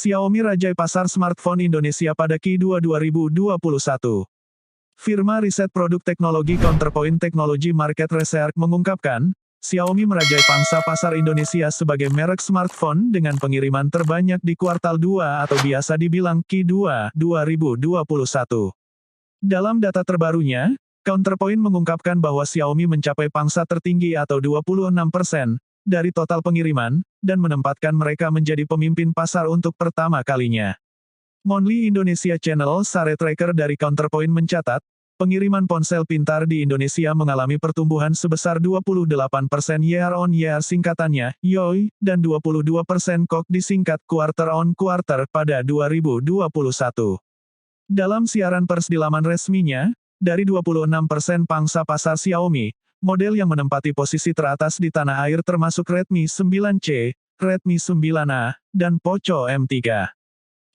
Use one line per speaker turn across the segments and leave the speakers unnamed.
Xiaomi rajai pasar smartphone Indonesia pada Q2 2021. Firma riset produk teknologi Counterpoint Technology Market Research mengungkapkan, Xiaomi merajai pangsa pasar Indonesia sebagai merek smartphone dengan pengiriman terbanyak di kuartal 2 atau biasa dibilang Q2 2021. Dalam data terbarunya, Counterpoint mengungkapkan bahwa Xiaomi mencapai pangsa tertinggi atau 26% dari total pengiriman, dan menempatkan mereka menjadi pemimpin pasar untuk pertama kalinya. Monthly Indonesia Channel Share Tracker dari Counterpoint mencatat, pengiriman ponsel pintar di Indonesia mengalami pertumbuhan sebesar 28% year-on-year singkatannya, YOY, dan 22% KOK disingkat quarter-on-quarter pada 2021. Dalam siaran pers di laman resminya, dari 26% pangsa pasar Xiaomi, model yang menempati posisi teratas di tanah air termasuk Redmi 9C, Redmi 9A, dan Poco M3.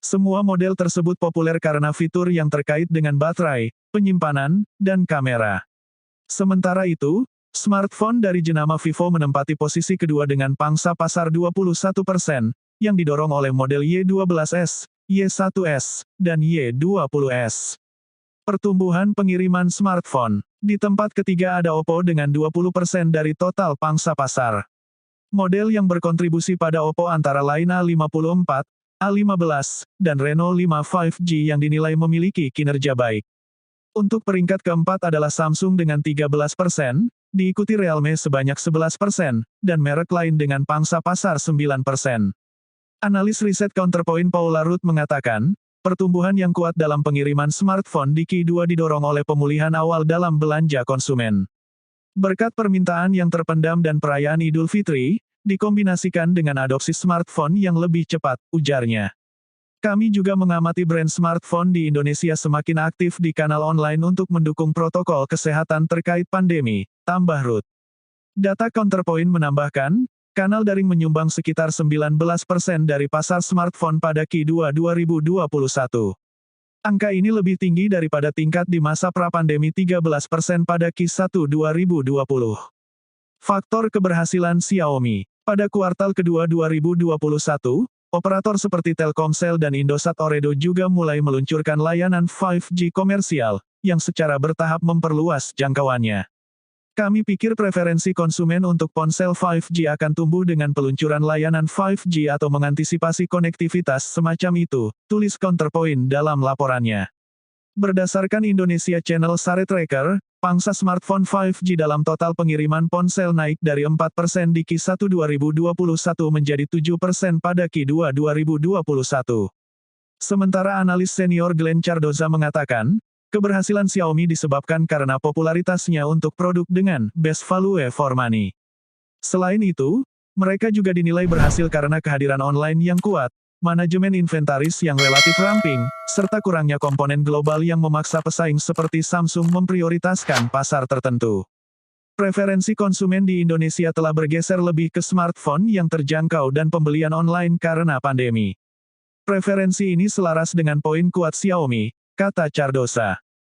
Semua model tersebut populer karena fitur yang terkait dengan baterai, penyimpanan, dan kamera. Sementara itu, smartphone dari jenama Vivo menempati posisi kedua dengan pangsa pasar 21%, yang didorong oleh model Y12s, Y1s, dan Y20s. Pertumbuhan pengiriman smartphone. Di tempat ketiga ada Oppo dengan 20% dari total pangsa pasar. Model yang berkontribusi pada Oppo antara lain A54, A15, dan Reno 5 5G yang dinilai memiliki kinerja baik. Untuk peringkat keempat adalah Samsung dengan 13%, diikuti Realme sebanyak 11%, dan merek lain dengan pangsa pasar 9%. Analis riset Counterpoint Paula Ruth mengatakan, pertumbuhan yang kuat dalam pengiriman smartphone di Q2 didorong oleh pemulihan awal dalam belanja konsumen. Berkat permintaan yang terpendam dan perayaan Idul Fitri, dikombinasikan dengan adopsi smartphone yang lebih cepat, ujarnya. Kami juga mengamati brand smartphone di Indonesia semakin aktif di kanal online untuk mendukung protokol kesehatan terkait pandemi, tambah Ruth. Data Counterpoint menambahkan, kanal daring menyumbang sekitar 19% dari pasar smartphone pada Q2 2021. Angka ini lebih tinggi daripada tingkat di masa pra-pandemi 13% pada Q1 2020. Faktor keberhasilan Xiaomi. Pada kuartal kedua 2021, operator seperti Telkomsel dan Indosat Ooredoo juga mulai meluncurkan layanan 5G komersial, yang secara bertahap memperluas jangkauannya. Kami pikir preferensi konsumen untuk ponsel 5G akan tumbuh dengan peluncuran layanan 5G atau mengantisipasi konektivitas semacam itu, tulis Counterpoint dalam laporannya. Berdasarkan Indonesia Channel Share Tracker, pangsa smartphone 5G dalam total pengiriman ponsel naik dari 4% di Q1 2021 menjadi 7% pada Q2 2021. Sementara analis senior Glenn Cardoza mengatakan, keberhasilan Xiaomi disebabkan karena popularitasnya untuk produk dengan best value for money. Selain itu, mereka juga dinilai berhasil karena kehadiran online yang kuat, manajemen inventaris yang relatif ramping, serta kurangnya komponen global yang memaksa pesaing seperti Samsung memprioritaskan pasar tertentu. Preferensi konsumen di Indonesia telah bergeser lebih ke smartphone yang terjangkau dan pembelian online karena pandemi. Preferensi ini selaras dengan poin kuat Xiaomi, kata Cardoza.